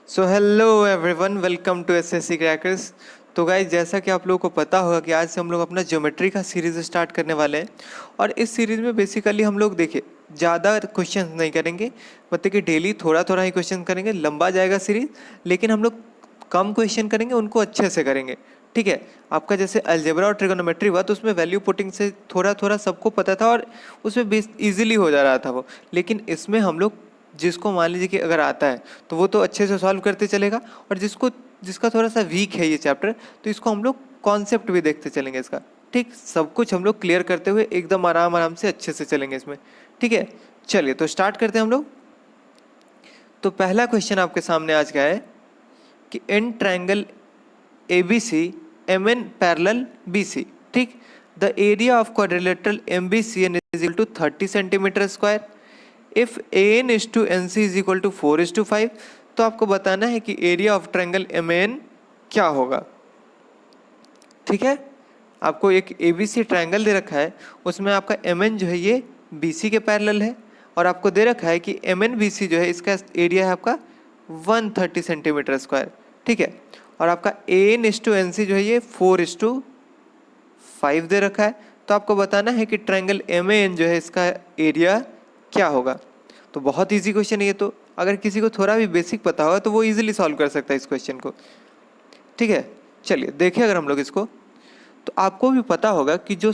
So hello everyone, welcome to SSC Crackers. तो guys, जैसा कि आप लोगों को पता होगा कि आज से हम लोग अपना ज्योमेट्री का सीरीज़ स्टार्ट करने वाले हैं। और इस सीरीज़ में बेसिकली हम लोग देखिए ज़्यादा क्वेश्चन नहीं करेंगे, मतलब कि डेली थोड़ा थोड़ा ही क्वेश्चन करेंगे। लंबा जाएगा सीरीज़, लेकिन हम लोग कम क्वेश्चन करेंगे, उनको अच्छे से करेंगे। ठीक है, आपका जैसे अलजेब्रा और ट्रिगोनोमेट्री हुआ तो उसमें वैल्यू पुटिंग से थोड़ा थोड़ा सबको पता था और उसमें बेस ईजिली हो जा रहा था वो। लेकिन इसमें हम लोग जिसको मान लीजिए कि अगर आता है तो वो तो अच्छे से सॉल्व करते चलेगा, और जिसका थोड़ा सा वीक है ये चैप्टर, तो इसको हम लोग कॉन्सेप्ट भी देखते चलेंगे इसका। ठीक, सब कुछ हम लोग क्लियर करते हुए एकदम आराम आराम से अच्छे से चलेंगे इसमें। ठीक है, चलिए तो स्टार्ट करते हैं हम लोग। तो पहला क्वेश्चन आपके सामने आज क्या है कि in triangle ABC MN parallel BC, ठीक, the area of quadrilateral MBCN is equal to 30 centimetre square if AN is to NC is equal to 4:5। तो आपको बताना है कि एरिया ऑफ ट्रायंगल MAN क्या होगा। ठीक है, आपको एक ABC ट्रायंगल दे रखा है, उसमें आपका MN जो है ये BC के पैरेलल है, और आपको दे रखा है कि MN BC जो है इसका एरिया है आपका 130 सेंटीमीटर स्क्वायर। ठीक है, और आपका AN इज टू NC जो है ये 4:5 दे रखा है। तो आपको बताना है कि ट्रायंगल MAN जो है इसका एरिया क्या होगा। तो बहुत इजी क्वेश्चन है ये, तो अगर किसी को थोड़ा भी बेसिक पता होगा तो वो इजीली सॉल्व कर सकता है इस क्वेश्चन को। ठीक है, चलिए देखिए अगर हम लोग इसको, तो आपको भी पता होगा कि जो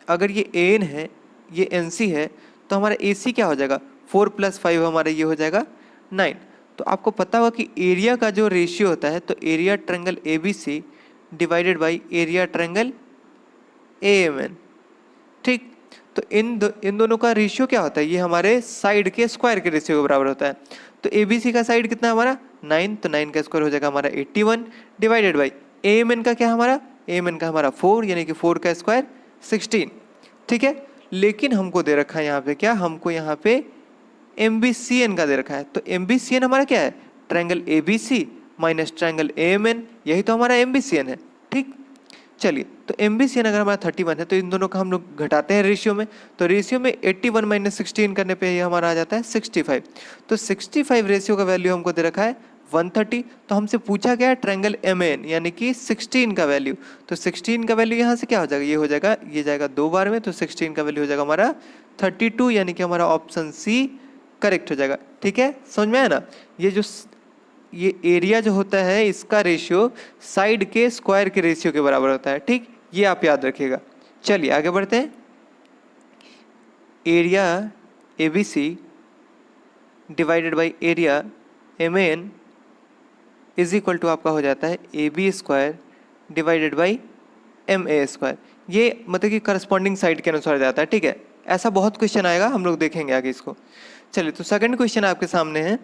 अगर ये AN है, ये NC है, तो हमारा AC क्या हो जाएगा, 4 + 5 हमारा ये हो जाएगा 9। तो आपको पता होगा कि एरिया का जो रेशियो होता है, तो area triangle ABC divided by area triangle AMN। ठीक, तो इन दोनों का रेशियो क्या होता है, ये हमारे साइड के स्क्वायर के रेशियो के बराबर होता है। तो ABC का साइड कितना है हमारा 9, तो 9 का स्क्वायर हो जाएगा हमारा 81 डिवाइडेड बाई AMN का क्या है हमारा, AMN का हमारा 4, यानी कि 4 का स्क्वायर 16। ठीक है, लेकिन हमको दे रखा है यहाँ पे क्या, हमको यहाँ पे MBCN का दे रखा है। तो MBCN हमारा क्या है, triangle ABC minus triangle AMN, यही तो हमारा MBCN है। ठीक, चलिए तो MBCN अगर हमारा 31 है तो इन दोनों का हम लोग घटाते हैं रेशियो में। तो रेशियो में 81 माइनस 16 करने पे ये हमारा आ जाता है 65। तो 65 रेशियो का वैल्यू हमको दे रखा है 130। तो हमसे पूछा गया है ट्रायंगल MAN यानी कि 16 का वैल्यू। तो 16 का वैल्यू यहाँ से क्या हो जाएगा, ये हो जाएगा, ये जाएगा 2 बार में, तो 16 का वैल्यू हो जाएगा हमारा 32, यानी कि हमारा ऑप्शन C करेक्ट हो जाएगा। ठीक है, समझ में आया ना। ये एरिया जो होता है इसका रेशियो साइड के स्क्वायर के रेशियो के बराबर होता है। ठीक, ये आप याद रखिएगा। चलिए आगे बढ़ते हैं। Area ABC divided by area MAN is equal to आपका हो जाता है AB square divided by MA square. ये मतलब कि करस्पॉन्डिंग साइड के अनुसार जाता है। ठीक है, ऐसा बहुत क्वेश्चन आएगा, हम लोग देखेंगे आगे इसको। चलिए तो सेकंड क्वेश्चन आपके सामने है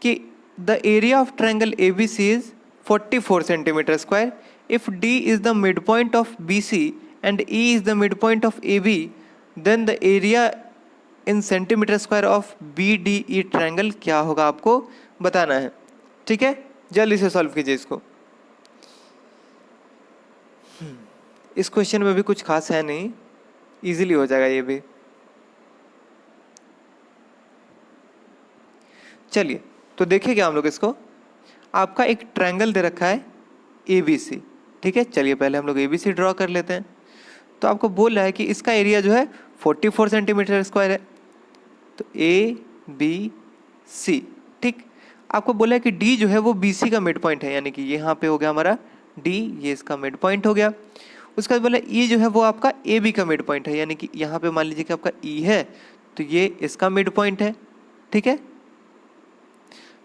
कि the area of triangle ABC is 44 centimeter square. If D is the midpoint of BC and E is the midpoint of AB, then the area in centimeter square of BDE triangle क्या होगा, आपको बताना है। ठीक है, जल्दी से solve कीजिए इसको। इस क्वेश्चन में भी कुछ खास है नहीं, इजीली हो जाएगा ये भी। चलिए तो देखिए क्या हम लोग इसको, आपका एक ट्रायंगल दे रखा है ABC। ठीक है, चलिए पहले हम लोग ABC ड्रॉ कर लेते हैं। तो आपको बोल रहा है कि इसका एरिया जो है 44 सेंटीमीटर स्क्वायर है। तो ABC, ठीक, आपको बोला है कि D जो है वो BC का मिड पॉइंट है, यानी कि यहाँ पे हो गया हमारा D, ये इसका मिड पॉइंट हो गया। उसके बाद बोला E जो है वो आपका AB का मिड पॉइंट है, यानी कि यहाँ पे मान लीजिए कि आपका E है, तो ये इसका मिड पॉइंट है। ठीक है,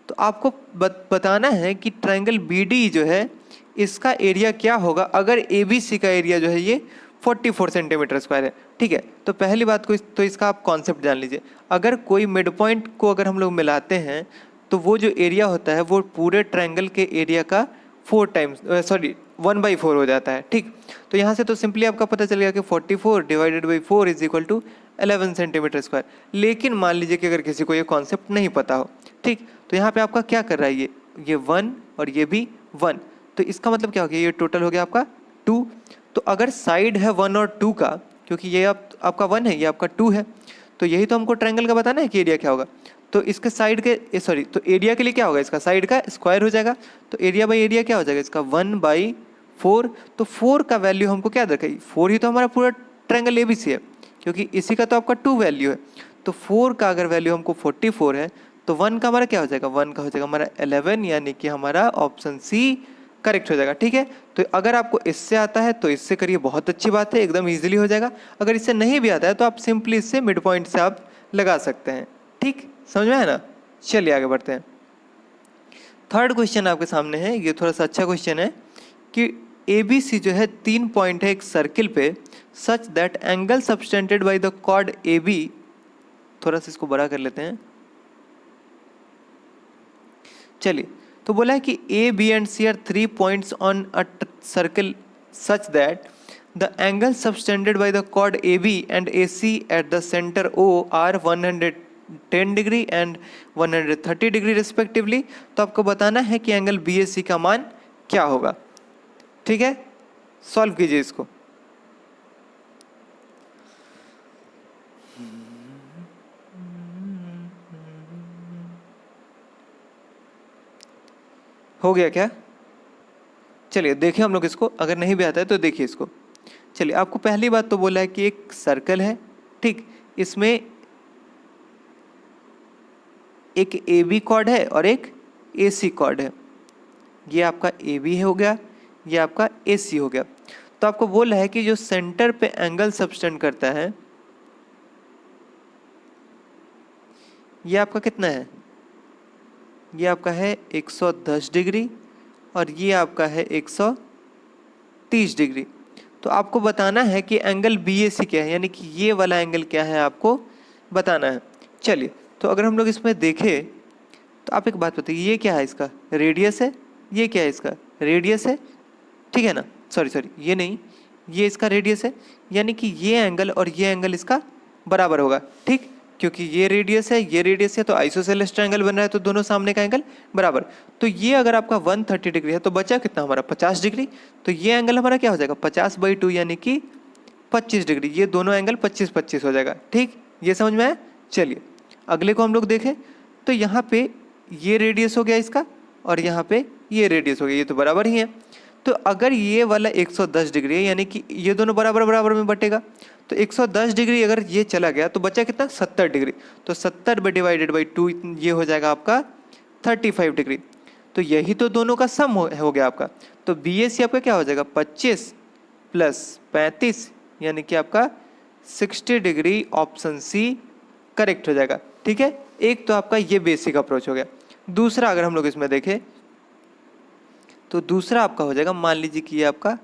तो आपको बताना है कि ट्रायंगल BD जो है इसका एरिया क्या होगा अगर ABC का एरिया जो है ये 44 सेंटीमीटर स्क्वायर है। ठीक है, तो पहली बात को तो इसका आप कॉन्सेप्ट जान लीजिए। अगर कोई मिड पॉइंट को अगर हम लोग मिलाते हैं तो वो जो एरिया होता है वो पूरे ट्रायंगल के एरिया का 1/4 हो जाता है। ठीक, तो यहाँ से तो सिंपली आपका पता चल गया कि 44 divided by 4 is equal to 11 centimetre square. लेकिन मान लीजिए कि अगर किसी को ये कॉन्सेप्ट नहीं पता हो, ठीक, तो यहाँ पे आपका क्या कर रहा है, ये 1 और ये भी 1, तो इसका मतलब क्या हो गया, ये टोटल हो गया आपका 2। तो अगर साइड है 1 और 2 का, क्योंकि ये आपका 1 है, ये आपका 2 है, तो यही तो हमको ट्रायंगल का बताना है कि एरिया क्या होगा। तो इसके साइड के सॉरी तो एरिया के लिए क्या होगा, इसका साइड का स्क्वायर हो जाएगा। तो एरिया बाई एरिया क्या हो जाएगा इसका 1/4। तो 4 का वैल्यू हमको क्या रखेगी, 4 ही तो हमारा पूरा ट्रायंगल ABC है, क्योंकि इसी का तो आपका 2 वैल्यू है। तो 4 का अगर वैल्यू हमको 44 है तो 1 का हमारा क्या हो जाएगा, 1 का हो जाएगा हमारा 11, यानी कि हमारा ऑप्शन सी करेक्ट हो जाएगा। ठीक है, तो अगर आपको इससे आता है तो इससे करिए, बहुत अच्छी बात है, एकदम इजीली हो जाएगा। अगर इससे नहीं भी आता है तो आप सिंपली इससे मिड पॉइंट से आप लगा सकते हैं। ठीक, समझ में है ना। चलिए आगे बढ़ते हैं। थर्ड क्वेश्चन आपके सामने है, ये थोड़ा सा अच्छा क्वेश्चन है कि ABC जो है 3 पॉइंट है एक सर्किल पे, such that angle subtended by the chord AB, थोड़ा सा इसको बड़ा कर लेते हैं। चलिए, तो बोला है कि A, B and C are 3 points on a circle such that the angle subtended by the chord AB and AC at the center O are 110 degree and 130 degree respectively। तो आपको बताना है कि एंगल BAC का मान क्या होगा। ठीक है, सॉल्व कीजिए इसको। हो गया क्या? चलिए देखिए हम लोग इसको, अगर नहीं भी आता है तो देखिए इसको। चलिए, आपको पहली बात तो बोला है कि एक सर्कल है, ठीक, इसमें एक AB कॉर्ड है और एक AC कॉर्ड है। ये आपका AB हो गया, ये आपका AC हो गया। तो आपको बोला है कि जो सेंटर पे एंगल सबटेंड करता है ये आपका कितना है, ये आपका है 110 डिग्री और ये आपका है 130 डिग्री। तो आपको बताना है कि एंगल BAC क्या है, यानी कि ये वाला एंगल क्या है आपको बताना है। चलिए, तो अगर हम लोग इसमें देखें तो आप एक बात बताइए, ये क्या है, इसका रेडियस है, ये क्या है, इसका रेडियस है, ठीक है ना। सॉरी ये नहीं, ये इसका रेडियस है, यानी कि ये एंगल और ये एंगल इसका बराबर होगा। ठीक, क्योंकि ये रेडियस है, ये रेडियस है, तो आइसोसेलेस ट्रायंगल बन रहा है, तो दोनों सामने का एंगल बराबर। तो ये अगर आपका 130 डिग्री है तो बचा कितना हमारा 50 डिग्री। तो ये एंगल हमारा क्या हो जाएगा 50/2, यानी कि 25 डिग्री। ये दोनों एंगल 25-25 हो जाएगा। ठीक, ये समझ में आया। चलिए अगले को हम लोग देखें तो यहाँ पे ये रेडियस हो गया इसका और यहाँ पे ये रेडियस हो गया, ये तो बराबर ही है। तो अगर ये वाला 110 डिग्री है, यानी कि ये दोनों बराबर बराबर में बटेगा, तो 110 डिग्री अगर ये चला गया तो बचा कितना 70 डिग्री। तो 70/2 ये हो जाएगा आपका 35 डिग्री। तो यही तो दोनों का सम हो गया आपका। तो BAC आपका क्या हो जाएगा 25 + 35, यानी कि आपका 60 डिग्री, ऑप्शन C करेक्ट हो जाएगा। ठीक है, एक तो आपका ये बेसिक अप्रोच हो गया। दूसरा अगर हम लोग इसमें देखें तो दूसरा आपका हो जाएगा, मान लीजिए कि ये आपका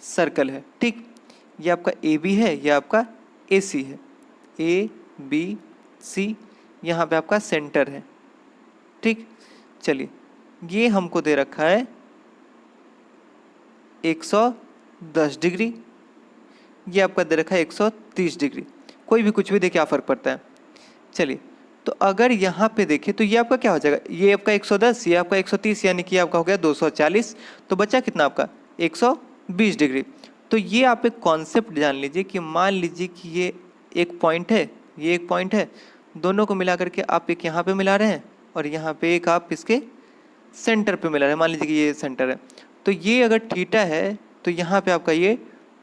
सर्कल है, ठीक, ये आपका AB है, ये आपका AC है, ABC, यहाँ पे आपका सेंटर है। ठीक, चलिए ये हमको दे रखा है 110 डिग्री, ये आपका दे रखा है 130 डिग्री। कोई भी कुछ भी दे, क्या फ़र्क पड़ता है। चलिए, तो अगर यहाँ पे देखें तो ये आपका क्या हो जाएगा, ये आपका 110, ये आपका 130, यानी कि आपका हो गया 240। तो बचा कितना आपका 120 डिग्री। तो ये आप एक कॉन्सेप्ट जान लीजिए कि मान लीजिए कि ये एक पॉइंट है, ये एक पॉइंट है, दोनों को मिला करके आप एक यहाँ पे मिला रहे हैं और यहाँ पे एक आप इसके सेंटर पे मिला रहे हैं। मान लीजिए कि ये सेंटर है, तो ये अगर थीटा है तो यहाँ पे आपका ये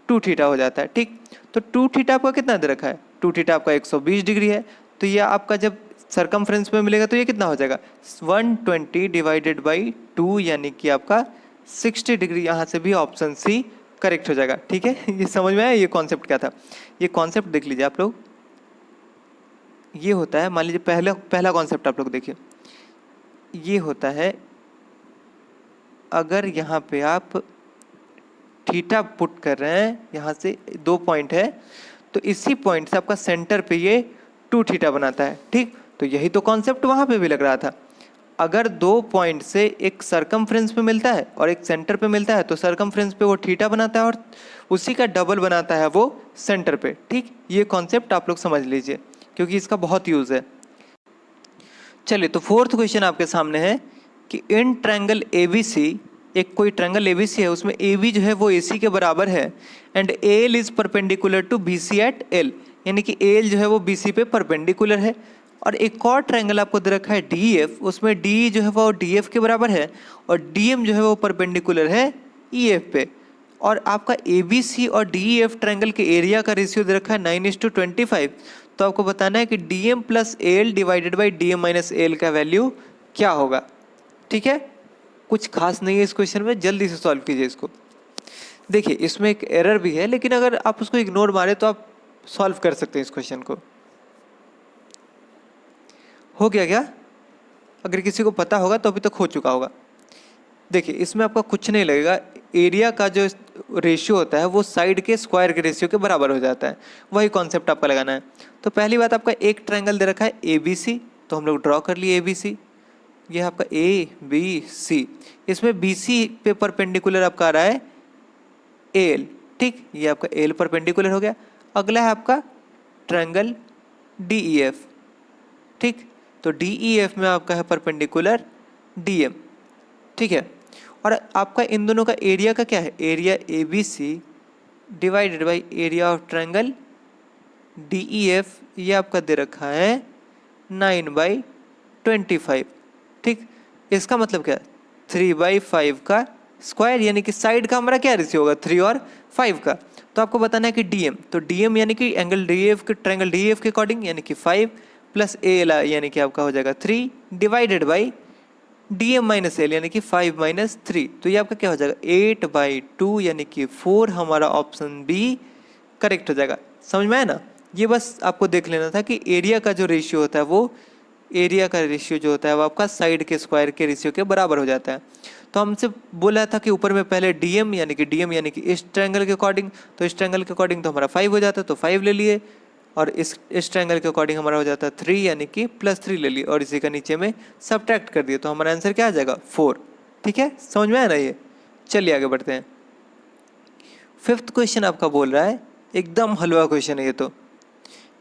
2 थीटा हो जाता है। ठीक, तो 2 थीटा आपका कितना दे रखा है, 2 थीटा आपका 120 डिग्री है। तो ये आपका जब सरकमफ्रेंस में मिलेगा तो ये कितना हो जाएगा 120/2, यानी कि आपका 60 डिग्री। यहाँ से भी ऑप्शन C करेक्ट हो जाएगा। ठीक है, ये समझ में आया ये कॉन्सेप्ट क्या था। ये कॉन्सेप्ट देख लीजिए आप लोग, ये होता है, मान लीजिए पहला कॉन्सेप्ट आप लोग देखिए, ये होता है अगर यहाँ पे आप थीटा पुट कर रहे हैं, यहाँ से 2 पॉइंट है, तो इसी पॉइंट से आपका सेंटर पे ये 2 थीटा बनाता है। ठीक, तो यही तो कॉन्सेप्ट वहाँ पे भी लग रहा था। अगर 2 पॉइंट से एक सरकमफ्रेंस पे मिलता है और एक सेंटर पे मिलता है, तो सरकमफ्रेंस पे वो थीटा बनाता है और उसी का डबल बनाता है वो सेंटर पे। ठीक, ये कॉन्सेप्ट आप लोग समझ लीजिए क्योंकि इसका बहुत यूज़ है। चलिए, तो फोर्थ क्वेश्चन आपके सामने है कि इन ट्रायंगल ABC, एक कोई ट्रायंगल ABC है, उसमें AB जो है वो AC के बराबर है and AL is perpendicular to BC at L, यानी कि AL जो है वो BC पे परपेंडिकुलर है। और एक और ट्रायंगल आपको दे रखा है DEF, उसमें DE जो है वो DF के बराबर है और DM जो है वो परपेंडिकुलर है EF पे। और आपका ABC और DEF ट्रायंगल के एरिया का रेशियो दे रखा है 9:25। तो आपको बताना है कि DM plus AL divided by DM minus AL का वैल्यू क्या होगा। ठीक है, कुछ खास नहीं है इस क्वेश्चन में, जल्दी से सॉल्व कीजिए इसको। देखिए इसमें एक एरर भी है, लेकिन अगर आप उसको इग्नोर मारे तो आप सॉल्व कर सकते हैं इस क्वेश्चन को। हो गया क्या? अगर किसी को पता होगा तो अभी तक हो चुका होगा। देखिए इसमें आपका कुछ नहीं लगेगा, एरिया का जो रेशियो होता है वो साइड के स्क्वायर के रेशियो के बराबर हो जाता है, वही कॉन्सेप्ट आपका लगाना है। तो पहली बात, आपका एक ट्रायंगल दे रखा है ABC, तो हम लोग ड्रॉ कर लिए ABC। ये आपका ABC, इसमें BC पे परपेंडिकुलर आपका आ रहा है AL। ठीक, ये आपका AL परपेंडिकुलर हो गया। अगला है आपका ट्रायंगल DEF। ठीक, तो DEF में आपका है परपेंडिकुलर DM। ठीक है, और आपका इन दोनों का एरिया का क्या है, area ABC divided by area of triangle DEF, ये आपका दे रखा है 9/25। ठीक, इसका मतलब क्या है, 3/5 का स्क्वायर, यानी कि साइड का हमारा क्या रेशियो होगा, 3 और 5 का। तो आपको बताना है कि DM, तो DM यानी कि एंगल DEF के ट्रायंगल DEF के अकॉर्डिंग, यानी कि 5 प्लस AL यानी कि आपका हो जाएगा 3 divided by DM minus L यानी कि 5 माइनस 3। तो ये आपका क्या हो जाएगा 8/2 यानी कि 4, हमारा ऑप्शन बी करेक्ट हो जाएगा। समझ में आया ना? ये बस आपको देख लेना था कि एरिया का जो रेशियो होता है वो, एरिया का रेशियो जो होता है वो आपका साइड के स्क्वायर के रेशियो के बराबर हो जाता है। तो हमसे बोला था कि ऊपर में पहले DM यानी कि इस ट्रायंगल के अकॉर्डिंग, तो इस ट्रायंगल के अकॉर्डिंग तो हमारा 5 हो जाता है, तो 5 ले लिए। और इस ट्रायंगल के अकॉर्डिंग हमारा हो जाता है 3 यानी कि +3 ले लिए, और इसी का नीचे में सब्ट्रैक्ट कर दिए, तो हमारा आंसर क्या आ जाएगा 4। ठीक है, समझ में आया ना ये? चलिए आगे बढ़ते हैं। 5th क्वेश्चन आपका बोल रहा है, एकदम हलवा क्वेश्चन है ये तो,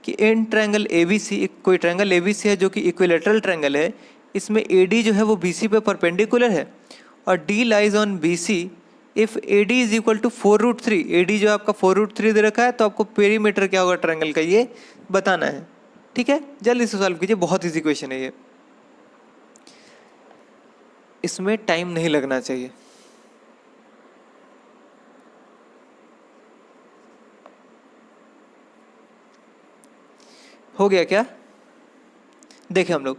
कि इन ट्रायंगल ABC, कोई ट्रायंगल ABC है जो कि इक्विलेटरल ट्रायंगल है, इसमें AD जो है वो BC पे परपेंडिकुलर है और D lies on BC if AD is equal to 4√3। AD जो आपका 4√3 दे रखा है, तो आपको पेरीमीटर क्या होगा ट्रायंगल का ये बताना है। ठीक है, जल्दी से सॉल्व कीजिए, बहुत इजी क्वेश्चन है ये, इसमें टाइम नहीं लगना चाहिए। हो गया क्या? देखिए हम लोग,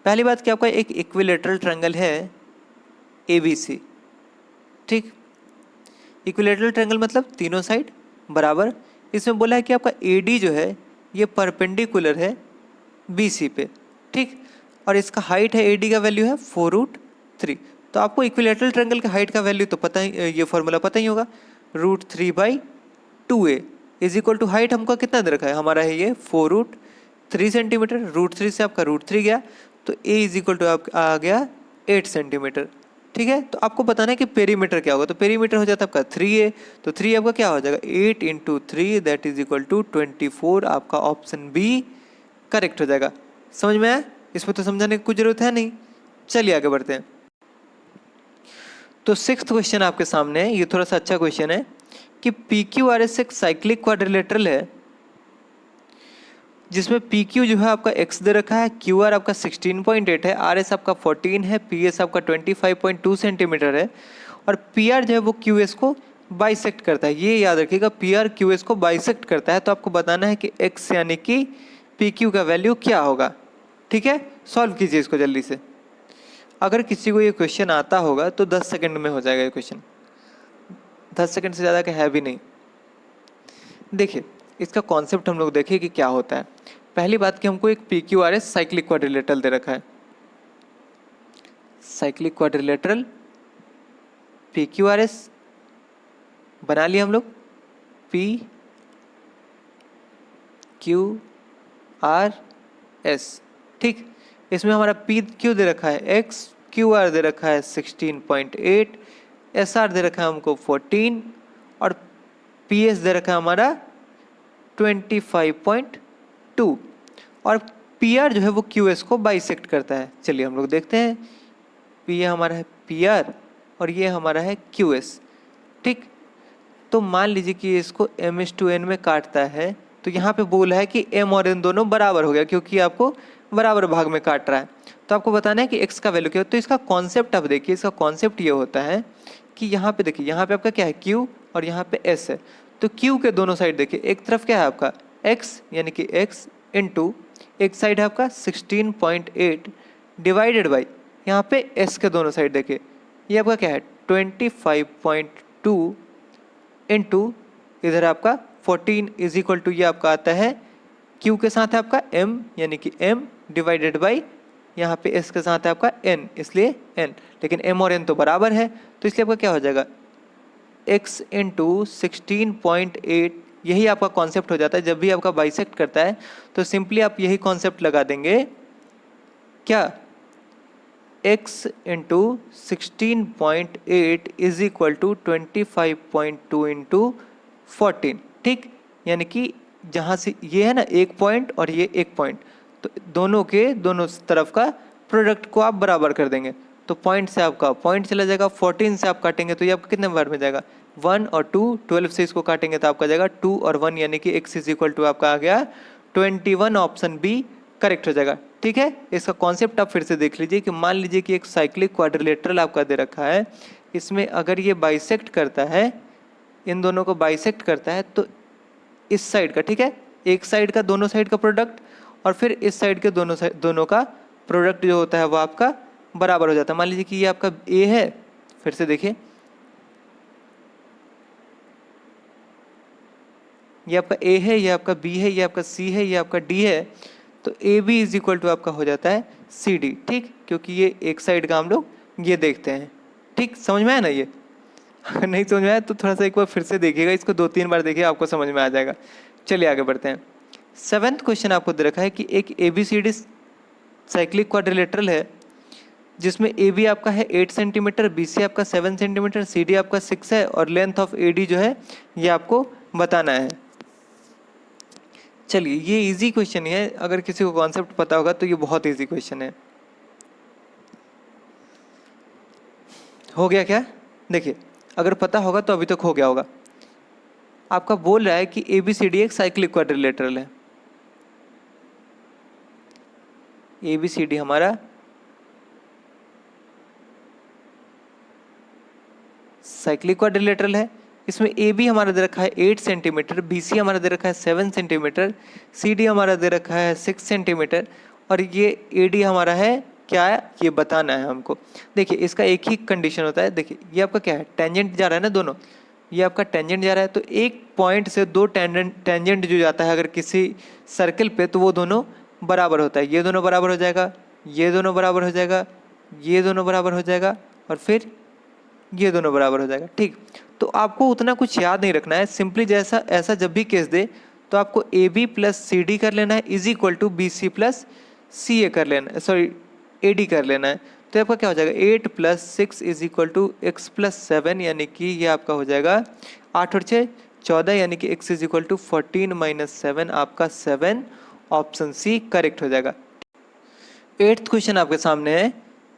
पहली बात क्या, आपका एक इक्विलेटरल ट्रायंगल है ABC। ठीक, इक्विलेटरल ट्रायंगल मतलब तीनों साइड बराबर। इसमें बोला है कि आपका AD जो है ये परपेंडिकुलर है BC पे। ठीक, और इसका हाइट है, AD का वैल्यू है 4√3। तो आपको इक्विलेटरल ट्रायंगल का हाइट का वैल्यू तो पता ही, ये फॉर्मूला पता ही होगा, √3/2a is equal to height हमको कितना दे रखा है, हमारा है ये 4√3 सेंटीमीटर। √3 से आपका √3 गया, तो a इज इक्वल टू आ गया 8 सेंटीमीटर। ठीक है, तो आपको बताना है कि पेरीमीटर क्या होगा, तो पेरीमीटर हो जाता है आपका 3a, तो 3 आपका क्या हो जाएगा 8 × 3 दैट इज इक्वल टू 24। आपका ऑप्शन बी करेक्ट हो जाएगा। समझ में आया? इसमें तो समझाने की कुछ जरूरत है नहीं। चलिए आगे बढ़ते हैं। तो 6th क्वेश्चन आपके सामने है, ये थोड़ा सा अच्छा क्वेश्चन है कि PQRS एक साइक्लिक क्वाड्रिलेटरल है जिसमें PQ जो है आपका x दे रखा है, QR आपका 16.8 है, RS आपका 14 है, PS आपका 25.2 सेंटीमीटर है, और PR जो है वो QS को बाइसेक्ट करता है। ये याद रखिएगा, PR QS को बाइसेक्ट करता है। तो आपको बताना है कि x यानी कि PQ का वैल्यू क्या होगा। ठीक है, सॉल्व कीजिए इसको जल्दी से। अगर किसी को ये क्वेश्चन आता होगा तो 10 सेकंड में हो जाएगा ये क्वेश्चन, 10 सेकंड से ज़्यादा का है भी नहीं। देखिए इसका कॉन्सेप्ट हम लोग देखिए कि क्या होता है। पहली बात कि हमको एक PQRS साइक्लिक क्वाड्रिलेटरल दे रखा है, साइक्लिक क्वाड्रिलेटरल PQRS बना लिया हम लोग, PQRS। ठीक, इसमें हमारा PQ दे रखा है x, QR दे रखा है 16.8, SR दे रखा है हमको 14, और PS दे रखा है हमारा 25.2, और PR जो है वो QS को बाइसेक्ट करता है। चलिए हम लोग देखते हैं, ये हमारा है PR और ये हमारा है QS। ठीक, तो मान लीजिए कि इसको M/N में काटता है, तो यहाँ पे बोला है कि M और N दोनों बराबर हो गया, क्योंकि आपको बराबर भाग में काट रहा है। तो आपको बताना है कि x का वैल्यू क्या है। तो इसका कॉन्सेप्ट आप देखिए, इसका कॉन्सेप्ट ये होता है कि यहाँ पे देखिए, यहाँ पे आपका क्या है q और यहाँ पे s है। तो q के दोनों साइड देखिए, एक तरफ क्या है आपका x यानी कि x इंटू एक साइड है आपका 16.8 डिवाइडेड बाई यहाँ पे s के दोनों साइड देखिए, ये आपका क्या है 25.2 इंटू इधर आपका 14 इज इक्वल टू ये आपका आता है q के साथ है आपका m यानी कि m डिवाइडेड बाई यहाँ पे s के साथ है आपका n, इसलिए n, लेकिन m और n तो बराबर है, तो इसलिए आपका क्या हो जाएगा x इंटू 16.8। यही आपका कॉन्सेप्ट हो जाता है जब भी आपका बाइसेक्ट करता है, तो सिंपली आप यही कॉन्सेप्ट लगा देंगे क्या, x into 16.8 is equal to 25.2 into 14, ठीक। यानी कि जहाँ से ये है ना एक पॉइंट और ये एक पॉइंट, तो दोनों के दोनों तरफ का प्रोडक्ट को आप बराबर कर देंगे, तो पॉइंट से आपका पॉइंट चला जाएगा, 14 से आप काटेंगे तो ये आपका कितने बार में जाएगा 1 और 2, 12 से इसको काटेंगे तो आपका जाएगा 2 और 1, यानी कि x इज इक्वल टू आपका आ गया 21, ऑप्शन बी करेक्ट हो जाएगा, ठीक है। इसका कॉन्सेप्ट आप फिर से देख लीजिए कि मान लीजिए कि एक साइक्लिक क्वाड्रिलेटरल आपका दे रखा है, इसमें अगर ये बाइसेक्ट करता है, इन दोनों को बाइसेक्ट करता है, तो इस साइड का, ठीक है, एक साइड का दोनों साइड का प्रोडक्ट और फिर इस साइड के दोनों का प्रोडक्ट जो होता है वो आपका बराबर हो जाता है। मान लीजिए कि ये आपका ए है, फिर से देखिए ये आपका ए है, ये आपका बी है, ये आपका सी है, ये आपका डी है, तो A B is equal to आपका हो जाता है सी डी, ठीक, क्योंकि ये एक साइड का हम लोग ये देखते हैं, ठीक। समझ में आया ना ये? अगर नहीं समझ में आया तो थोड़ा सा एक बार फिर से देखिएगा, इसको 2-3 बार देखिए, आपको समझ में आ जाएगा। चलिए आगे बढ़ते हैं। 7th क्वेश्चन आपको दे रखा है कि एक A B C D cyclic quadrilateral है जिसमें ए बी आपका है 8 सेंटीमीटर, बी सी आपका 7 सेंटीमीटर, सी डी आपका 6 है और लेंथ ऑफ ए डी जो है ये आपको बताना है। चलिए ये इजी क्वेश्चन है, अगर किसी को कॉन्सेप्ट पता होगा तो ये बहुत इजी क्वेश्चन है। हो गया क्या? देखिए अगर पता होगा तो अभी तक हो गया होगा। आपका बोल रहा है कि ए बी सी डी एक साइक्लिक क्वाड्रिलेटरल है, ए बी सी डी हमारा साइक्लिक क्वाड्रिलेटरल है। इसमें ए बी हमारा दे रखा है 8 सेंटीमीटर, बी सी हमारा दे रखा है 7 सेंटीमीटर, सी डी हमारा दे रखा है 6 सेंटीमीटर और ये ए डी हमारा है क्या है, ये बताना है हमको। देखिए इसका एक ही कंडीशन होता है, देखिए ये आपका क्या है, टेंजेंट जा रहा है ना दोनों, ये आपका टेंजेंट जा रहा है, तो एक पॉइंट से दो टेंजेंट जो जाता है अगर किसी सर्कल पे, तो वो दोनों बराबर होता है। ये दोनों बराबर हो जाएगा, ये दोनों बराबर हो जाएगा, ये दोनों बराबर हो जाएगा और फिर ये दोनों बराबर हो जाएगा, ठीक। तो आपको उतना कुछ याद नहीं रखना है, सिंपली जैसा ऐसा जब भी केस दे तो आपको A B plus C D कर लेना है is equal to B C plus C A कर लेना है, सॉरी ए डी कर लेना है। तो आपका क्या हो जाएगा 8 plus 6 is equal to x plus 7, यानी कि ये आपका हो जाएगा 8 और 6 14, यानी कि x is equal to 14 minus 7, आपका 7, ऑप्शन सी करेक्ट हो जाएगा। 8th क्वेश्चन आपके सामने है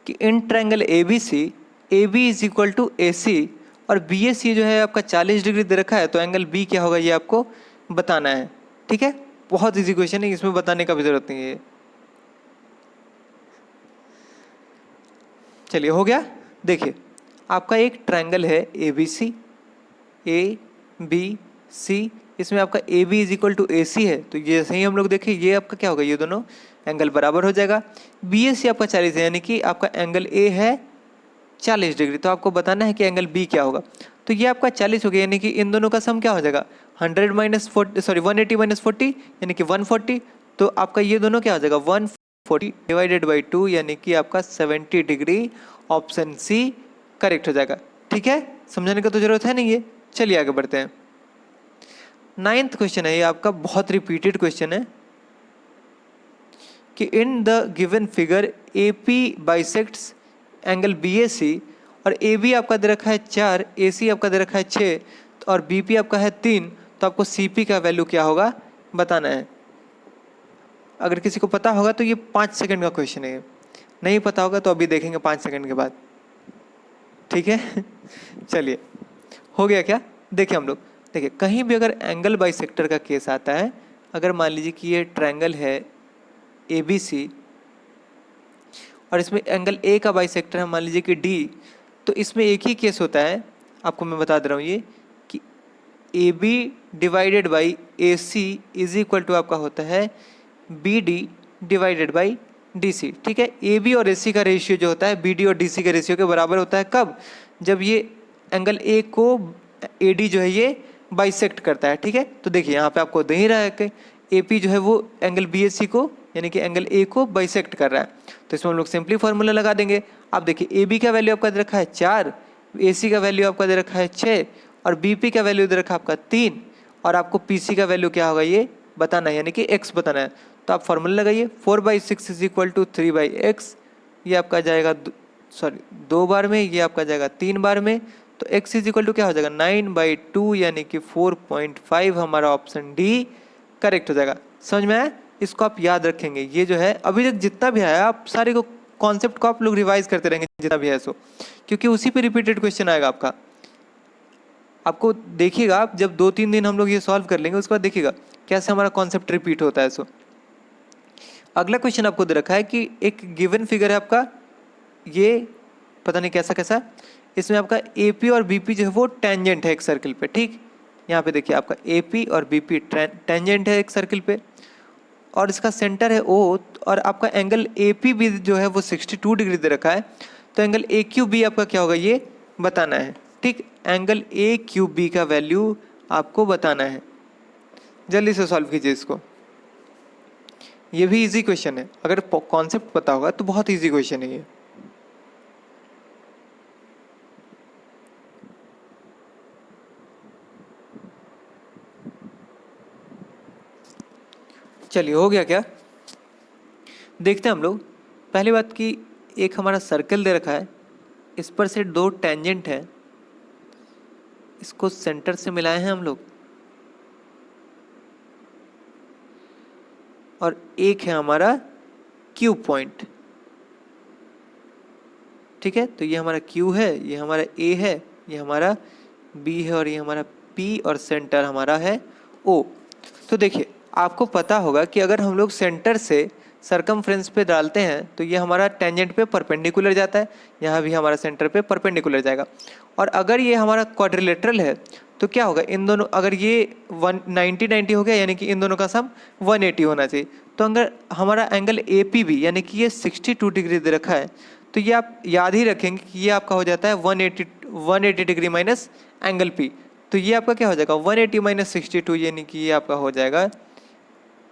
कि in triangle A B C A B is equal to A C और बी ए सी जो है आपका 40 डिग्री दे रखा है, तो एंगल बी क्या होगा ये आपको बताना है, ठीक है। बहुत इजी क्वेश्चन है, इसमें बताने का भी जरूरत नहीं है। चलिए हो गया। देखिए आपका एक ट्रायंगल है ए B C, A B C, इसमें आपका A B is equal to A C है, तो ये सही हम लोग देखें ये आपका क्या होगा, ये दोनों एंगल बराबर हो जाएगा। बी ए सी आपका 40 है, यानी कि आपका एंगल ए है 40 डिग्री, तो आपको बताना है कि एंगल बी क्या होगा। तो ये आपका 40 हो गया, यानी कि इन दोनों का सम क्या हो जाएगा 100 माइनस 40, सॉरी 180 माइनस 40 यानी कि 140, तो आपका ये दोनों क्या हो जाएगा 140 डिवाइडेड बाई 2, यानी कि आपका 70 डिग्री, ऑप्शन सी करेक्ट हो जाएगा, ठीक है। समझाने का तो जरूरत है नहीं है। चलिए आगे बढ़ते हैं। 9th क्वेश्चन है, ये आपका बहुत रिपीटेड क्वेश्चन है कि in the given figure A P bisects angle B A C और ए बी आपका दे रखा है 4, ए सी आपका दे रखा है 6 और बी पी आपका है 3, तो आपको सी पी का वैल्यू क्या होगा बताना है। अगर किसी को पता होगा तो ये 5 सेकंड का क्वेश्चन है, नहीं पता होगा तो अभी देखेंगे 5 सेकंड के बाद, ठीक है। चलिए हो गया क्या? देखिए हम लोग, देखिए कहीं भी अगर एंगल बाइसेक्टर का केस आता है, अगर मान लीजिए कि ये ट्रायंगल है ए बी सी और इसमें एंगल ए का बाइसेक्टर है मान लीजिए कि डी, तो इसमें एक ही केस होता है, आपको मैं बता दे रहा हूँ ये, कि A B divided by A C is equal to आपका होता है B D divided by D C. ठीक है, ए बी और ए सी का रेशियो जो होता है बी डी और डी सी के रेशियो के बराबर होता है। कब? जब ये एंगल ए को ए डी जो है ये बाइसेक्ट करता है। ठीक है, तो देखिए यहाँ पे आपको दे ही रहा है कि ए पी जो है वो एंगल बी एस सी को यानी कि एंगल ए को बाइसेक्ट कर रहा है, तो इसमें हम लोग सिंपली फार्मूला लगा देंगे। आप देखिए ए बी का वैल्यू आपका दे रखा है 4, ए सी का वैल्यू आपका दे रखा है 6 और बी पी का वैल्यू दे रखा है आपका 3 और आपको पी सी का वैल्यू क्या होगा ये बताना है, यानी कि x बताना है। तो आप फार्मूला लगाइए 4/6 इज इक्वल टू 3/x, ये आपका जाएगा सॉरी 2 बार में, ये आपका जाएगा 3 बार में, तो x इज इक्वल टू क्या हो जाएगा 9/2 यानी कि 4.5 हमारा ऑप्शन डी करेक्ट हो जाएगा। समझ में आया? इसको आप याद रखेंगे। ये जो है अभी तक जितना भी आया आप सारे को कॉन्सेप्ट को आप लोग रिवाइज करते रहेंगे जितना भी है सो, क्योंकि उसी पे रिपीटेड क्वेश्चन आएगा आपका। आपको देखिएगा आप जब 2-3 दिन हम लोग ये सॉल्व कर लेंगे उसके बाद देखिएगा कैसे हमारा कॉन्सेप्ट रिपीट होता है। सो अगला क्वेश्चन आपको दे रखा है कि एक गिवन फिगर है आपका, ये पता नहीं कैसा कैसा, इसमें आपका AP और BP जो है वो टेंजेंट है एक सर्किल पे। ठीक, यहाँ पे देखिए आपका AP और BP टेंजेंट है एक सर्किल पे और इसका सेंटर है O और आपका एंगल AP भी जो है वो 62 डिग्री दे रखा है, तो एंगल AQB आपका क्या होगा ये बताना है। ठीक, एंगल AQB का वैल्यू आपको बताना है। जल्दी से सॉल्व कीजिए इसको, ये भी इजी क्वेश्चन है, अगर कॉन्सेप्ट पता होगा तो बहुत इजी क्वेश्चन है ये। चलिए हो गया क्या, देखते हैं हम लोग। पहली बात कि एक हमारा सर्कल दे रखा है, इस पर से 2 टेंजेंट है, इसको सेंटर से मिलाए हैं हम लोग और एक है हमारा क्यू पॉइंट। ठीक है, तो ये हमारा क्यू है, ये हमारा ए है, ये हमारा बी है और ये हमारा पी और सेंटर हमारा है ओ। तो देखिए आपको पता होगा कि अगर हम लोग सेंटर से सरकमफ्रेंस पे डालते हैं तो ये हमारा टेंजेंट पे परपेंडिकुलर जाता है, यहाँ भी हमारा सेंटर पे परपेंडिकुलर जाएगा। और अगर ये हमारा क्वाड्रिलेटरल है तो क्या होगा, इन दोनों अगर ये 90-90 हो गया यानी कि इन दोनों का सम 180 होना चाहिए। तो अगर हमारा एंगल ए पी भी यानी कि ये 62 डिग्री दे रखा है, तो ये आप याद ही रखेंगे कि ये आपका हो जाता है 180 डिग्री माइनस एंगल पी। तो ये आपका क्या हो जाएगा 180 माइनस 62 यानी कि ये आपका हो जाएगा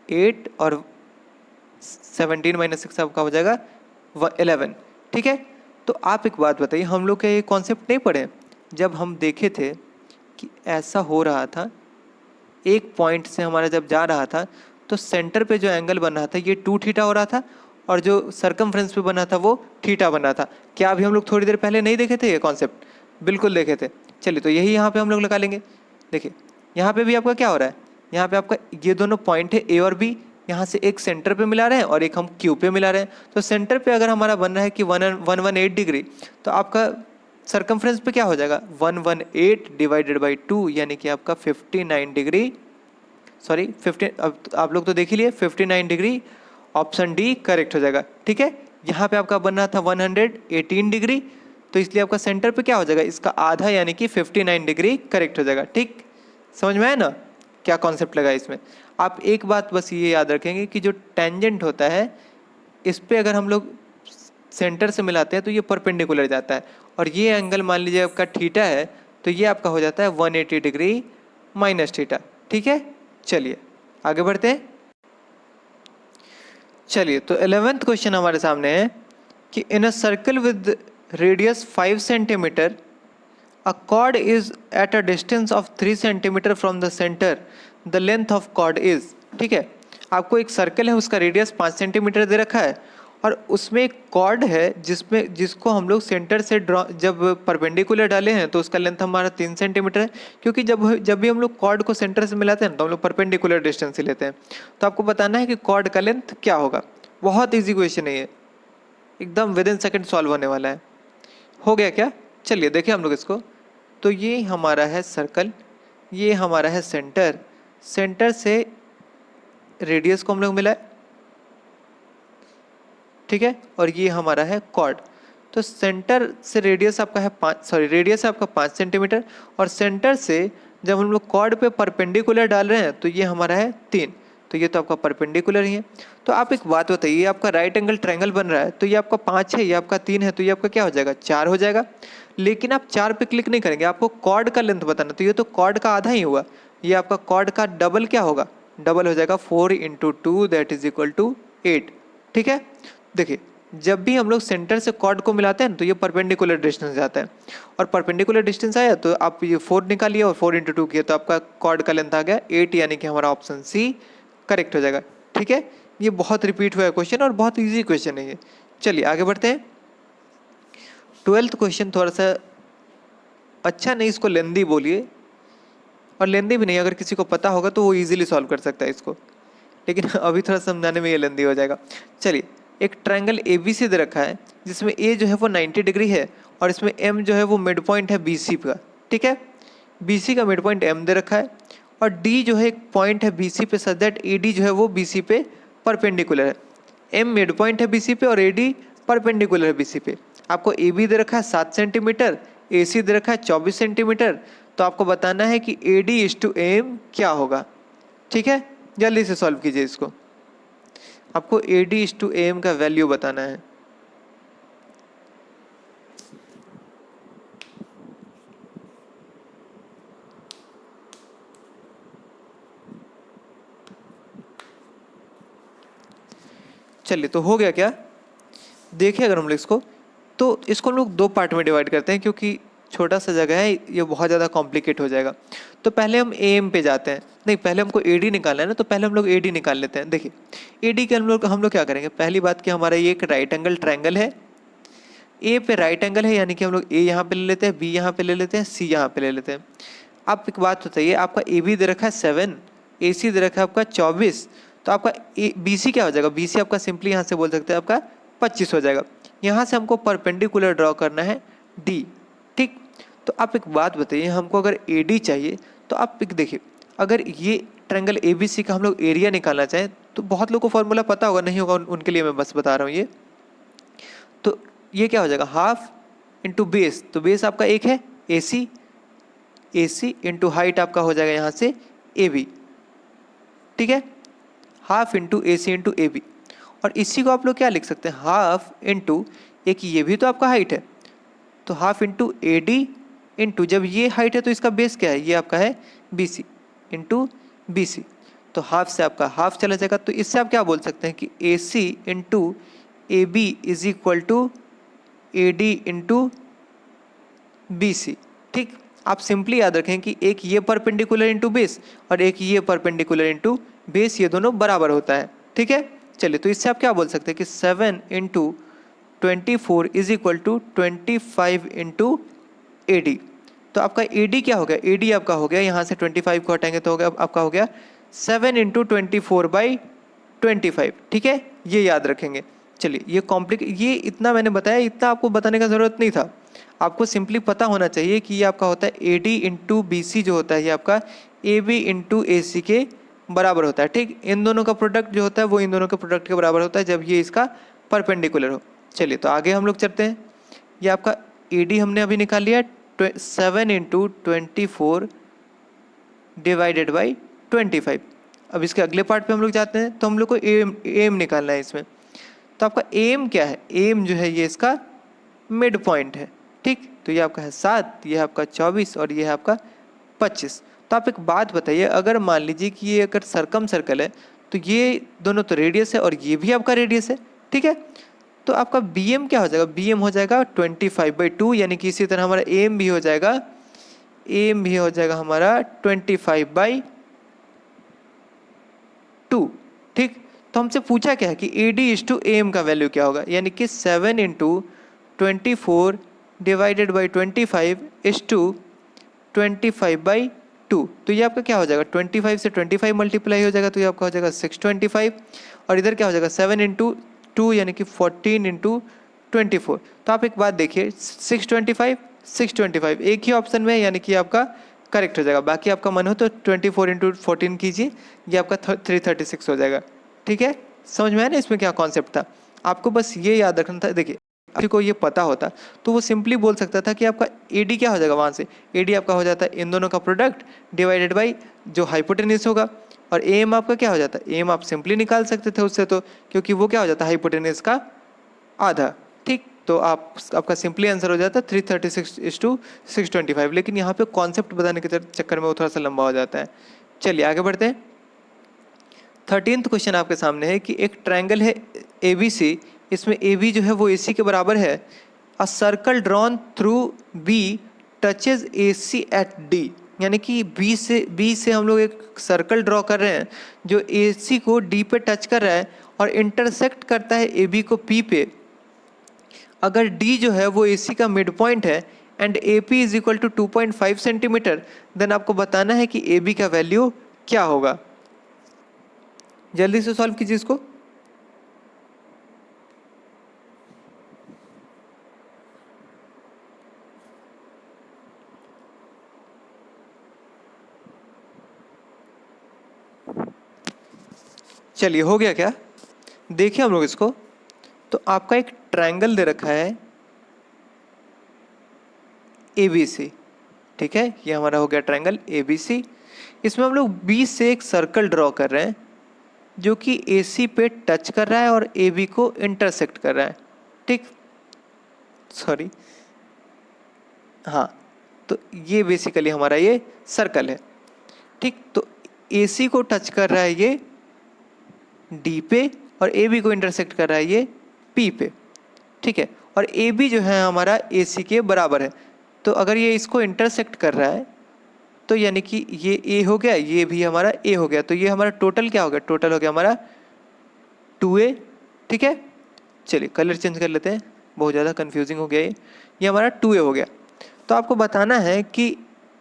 8 और 17 माइनस 6 आपका हो जाएगा 11। ठीक है, तो आप एक बात बताइए, हम लोग क्या ये कॉन्सेप्ट नहीं पढ़े? जब हम देखे थे कि ऐसा हो रहा था, एक पॉइंट से हमारा जब जा रहा था तो सेंटर पे जो एंगल बन रहा था ये 2 थीटा हो रहा था और जो सरकमफ्रेंस पे बना था वो थीटा बन रहा था। क्या अभी हम लोग थोड़ी देर पहले नहीं देखे थे ये कॉन्सेप्ट? बिल्कुल देखे थे। चलिए तो यही यहाँ पे हम लोग लगा लेंगे। देखिए यहाँ पे भी आपका क्या हो रहा है, यहाँ पे आपका ये दोनों पॉइंट है ए और बी, यहाँ से एक सेंटर पे मिला रहे हैं और एक हम क्यू पे मिला रहे हैं। तो सेंटर पे अगर हमारा बन रहा है कि 118 डिग्री, तो आपका सरकमफ्रेंस पे क्या हो जाएगा 118 डिवाइडेड बाई 2 यानी कि आपका 59 डिग्री, सॉरी 15, अब आप लोग तो देख ही लिए 59 डिग्री, ऑप्शन डी करेक्ट हो जाएगा। ठीक है, यहाँ पे आपका बन रहा था 118 डिग्री, तो इसलिए आपका सेंटर पे क्या हो जाएगा इसका आधा यानी कि 59 डिग्री करेक्ट हो जाएगा। ठीक, समझ में आया ना क्या कॉन्सेप्ट लगा इसमें? आप एक बात बस ये याद रखेंगे कि जो टेंजेंट होता है इस पे अगर हम लोग सेंटर से मिलाते हैं तो ये परपेंडिकुलर जाता है और ये एंगल मान लीजिए आपका थीटा है, तो ये आपका हो जाता है 180 डिग्री माइनस थीटा। ठीक है, चलिए आगे बढ़ते हैं। चलिए तो 11th क्वेश्चन हमारे सामने है कि in a circle with radius 5 centimetre a chord is at a distance of 3 centimetre from the center, the length of chord is। ठीक है, आपको एक सर्कल है उसका रेडियस 5 सेंटीमीटर दे रखा है और उसमें एक कॉर्ड है जिसको हम लोग सेंटर से जब परपेंडिकुलर डाले हैं तो उसका लेंथ हमारा 3 सेंटीमीटर है, क्योंकि जब भी हम लोग कॉर्ड को सेंटर से मिलाते हैं तो हम लोग परपेंडिकुलर डिस्टेंस ही लेते हैं। तो आपको बताना है कि कॉर्ड का लेंथ क्या होगा। बहुत ईजी क्वेश्चन है ये, एकदम विद इन सेकेंड सॉल्व होने वाला है। हो गया क्या? चलिए देखिए हम लोग इसको। तो ये हमारा है सर्कल, ये हमारा है सेंटर, सेंटर से रेडियस को हम लोग मिलाए। ठीक है, और ये हमारा है कॉर्ड। तो सेंटर से रेडियस आपका है रेडियस है आपका 5 सेंटीमीटर, और सेंटर से जब हम लोग कॉर्ड पे परपेंडिकुलर डाल रहे हैं तो ये हमारा है 3, तो ये तो आपका परपेंडिकुलर ही है। तो आप एक बात बताइए, ये आपका राइट एंगल ट्रायंगल बन रहा है, तो ये आपका 5 है, ये आपका 3 है, तो ये आपका क्या हो जाएगा, 4 हो जाएगा। लेकिन आप 4 पे क्लिक नहीं करेंगे, आपको कॉर्ड का लेंथ बताना, तो ये तो कॉर्ड का आधा ही हुआ, ये आपका कॉर्ड का डबल क्या होगा, डबल हो जाएगा 4 into 2 that is equal to 8। ठीक है, देखिए जब भी हम लोग सेंटर से कॉर्ड को मिलाते हैं तो ये परपेंडिकुलर डिस्टेंस जाता है, और परपेंडिकुलर डिस्टेंस आया तो आप ये 4 निकालिए और 4 इंटू 2 किए तो आपका कॉर्ड का लेंथ आ गया 8, यानी कि हमारा ऑप्शन सी करेक्ट हो जाएगा। ठीक है, ये बहुत रिपीट हुआ है क्वेश्चन और बहुत इजी क्वेश्चन है ये। चलिए आगे बढ़ते हैं। 12th क्वेश्चन थोड़ा सा अच्छा नहीं, इसको लेंदी बोलिए, और लेंदी भी नहीं, अगर किसी को पता होगा तो वो इजीली सॉल्व कर सकता है इसको, लेकिन अभी थोड़ा समझाने में ये लेंदी हो जाएगा। चलिए, एक ट्रायंगल ABC दे रखा है जिसमें A जो है वो 90 डिग्री है, और इसमें M जो है वो मिड पॉइंट है BC का। ठीक है, BC का मिड पॉइंट M दे रखा है, और D जो है एक पॉइंट है BC पे, सच दैट AD जो है वो BC पे परपेंडिकुलर है। M मिड पॉइंट है BC पे और AD परपेंडिकुलर है BC पे। आपको AB दे रखा है 7 सेंटीमीटर, AC दे रखा है 24 सेंटीमीटर, तो आपको बताना है कि AD इज टू AM क्या होगा। ठीक है, जल्दी से सॉल्व कीजिए इसको, आपको AD इज टू AM का वैल्यू बताना है। चलिए, तो हो गया क्या, देखिए अगर हम लोग इसको, तो इसको हम लोग 2 पार्ट में डिवाइड करते हैं, क्योंकि छोटा सा जगह है, ये बहुत ज़्यादा कॉम्प्लिकेट हो जाएगा। तो पहले हम AM पे जाते हैं, नहीं पहले हमको AD निकालना है ना, तो पहले हम लोग AD निकाल लेते हैं। देखिए AD के हम लोग क्या करेंगे, पहली बात कि हमारा ये एक राइट एंगल ट्रायंगल है, A पे राइट एंगल है, यानी कि हम लोग A यहाँ पे ले लेते हैं, B यहाँ पे ले लेते हैं, C यहाँ पे ले लेते हैं। आप एक बात बताइए, आपका AB दे रखा है 7, AC दे रखा है आपका 24, तो आपका BC क्या हो जाएगा, BC आपका सिंपली यहाँ से बोल सकते हैं आपका 25 हो जाएगा। यहाँ से हमको परपेंडिकुलर ड्रॉ करना है D। ठीक, तो आप एक बात बताइए, हमको अगर AD चाहिए तो आप एक देखिए, अगर ये ट्रायंगल ABC का हम लोग एरिया निकालना चाहें तो बहुत लोगों को फॉर्मूला पता होगा, नहीं होगा उनके लिए मैं बस बता रहा हूँ ये। तो ये क्या हो जाएगा, हाफ इंटू बेस, तो बेस आपका एक है AC इंटू हाइट आपका हो जाएगा यहाँ से AB। ठीक है, half into AC into AB, और इसी को आप लोग क्या लिख सकते हैं, हाफ इंटू, एक ये भी तो आपका हाइट है, तो हाफ इंटू AD इंटू, जब ये हाइट है तो इसका बेस क्या है, ये आपका है BC इंटू BC, तो हाफ से आपका हाफ चला जाएगा। तो इससे आप क्या बोल सकते हैं कि AC into AB is equal to AD into BC। ठीक, आप सिंपली याद रखें कि एक ये परपेंडिकुलर इंटू बेस और एक ये परपेंडिकुलर इंटू बेस, ये दोनों बराबर होता है। ठीक है, चलिए, तो इससे आप क्या बोल सकते हैं कि 7 into 24 is equal to 25 into AD। तो आपका AD क्या हो गया, AD आपका हो गया, यहाँ से 25 को हटाएंगे तो हो गया आपका हो गया 7 इंटू 24/25। ठीक है, ये याद रखेंगे। चलिए, ये इतना मैंने बताया, इतना आपको बताने का ज़रूरत नहीं था, आपको सिंपली पता होना चाहिए कि ये आपका होता है AD इंटू BC जो होता है ये आपका AB इंटू AC के बराबर होता है। ठीक, इन दोनों का प्रोडक्ट जो होता है वो इन दोनों के प्रोडक्ट के बराबर होता है जब ये इसका परपेंडिकुलर हो। चलिए, तो आगे हम लोग चलते हैं। ये आपका AD हमने अभी निकाल लिया 7 इंटू 24 डिवाइडेड बाई 25। अब इसके अगले पार्ट पे हम लोग जाते हैं, तो हम लोग को एम निकालना है इसमें। तो आपका एम क्या है, एम जो है ये इसका मिड पॉइंट है। ठीक, तो ये आपका है 7, ये है आपका 24 और ये है आपका 25। तो आप एक बात बताइए, अगर मान लीजिए कि ये अगर सर्कम सर्कल है तो ये दोनों तो रेडियस है और ये भी आपका रेडियस है। ठीक है, तो आपका BM क्या हो जाएगा, BM हो जाएगा 25/2, यानी कि इसी तरह हमारा AM भी हो जाएगा, AM भी हो जाएगा हमारा 25/2। ठीक, तो हमसे पूछा क्या है कि AD इज टू AM का वैल्यू क्या होगा, यानी कि 7 into 24 divided by 25 is to 25/2। तो ये आपका क्या हो जाएगा, 25 से 25 मल्टीप्लाई हो जाएगा, तो ये आपका हो जाएगा 625, और इधर क्या हो जाएगा 7 इंटू 2 यानी कि 14 इंटू 24। तो आप एक बात देखिए, 625 एक ही ऑप्शन में है, यानी कि आपका करेक्ट हो जाएगा। बाकी आपका मन हो तो 24 इंटू 14 कीजिए, ये आपका 336 हो जाएगा। ठीक है, समझ में आया ना इसमें क्या कॉन्सेप्ट था। आपको बस ये याद रखना था। देखिए किसी को ये पता होता तो वो सिंपली बोल सकता था कि आपका एडी क्या हो जाएगा, वहाँ से एडी आपका हो जाता है इन दोनों का प्रोडक्ट डिवाइडेड बाई जो हाइपोटेन्यूज होगा, और एम आपका क्या हो जाता है, एम आप सिंपली निकाल सकते थे उससे, तो क्योंकि वो क्या हो जाता है हाइपोटेन्यूज का आधा। ठीक, तो आपका सिंपली आंसर हो जाता है 336:625। लेकिन यहाँ पे कॉन्सेप्ट बताने के चक्कर में वो थोड़ा सा लंबा हो जाता है। चलिए आगे बढ़ते हैं। 13th क्वेश्चन आपके सामने है कि एक ट्रायंगल है ABC, इसमें AB जो है वो AC के बराबर है। A circle drawn through B touches AC at D, यानी कि B से हम लोग एक सर्कल ड्रॉ कर रहे हैं जो AC को D पे टच कर रहा है और इंटरसेक्ट करता है AB को P पे। अगर D जो है वो AC का मिड पॉइंट है and AP is equal to 2.5 centimetre, then आपको बताना है कि AB का वैल्यू क्या होगा। जल्दी से सॉल्व कीजिए इसको। चलिए हो गया क्या, देखिए हम लोग इसको। तो आपका एक ट्रायंगल दे रखा है ABC, ठीक है, ये हमारा हो गया ट्रायंगल ABC। इसमें हम लोग B से एक सर्कल ड्रॉ कर रहे हैं जो कि AC पे टच कर रहा है और AB को इंटरसेक्ट कर रहा है। ठीक, सॉरी, हाँ, तो ये बेसिकली हमारा ये सर्कल है। ठीक, तो AC को टच कर रहा है ये D पे और AB को इंटरसेक्ट कर रहा है ये P पे। ठीक है, और AB जो है हमारा AC के बराबर है। तो अगर ये इसको इंटरसेक्ट कर रहा है तो यानी कि ये A हो गया, ये भी हमारा A हो गया, तो ये हमारा टोटल क्या हो गया, टोटल हो गया हमारा 2A। ठीक है, चलिए कलर चेंज कर लेते हैं, बहुत ज़्यादा कंफ्यूजिंग हो गया ये हमारा 2A हो गया। तो आपको बताना है कि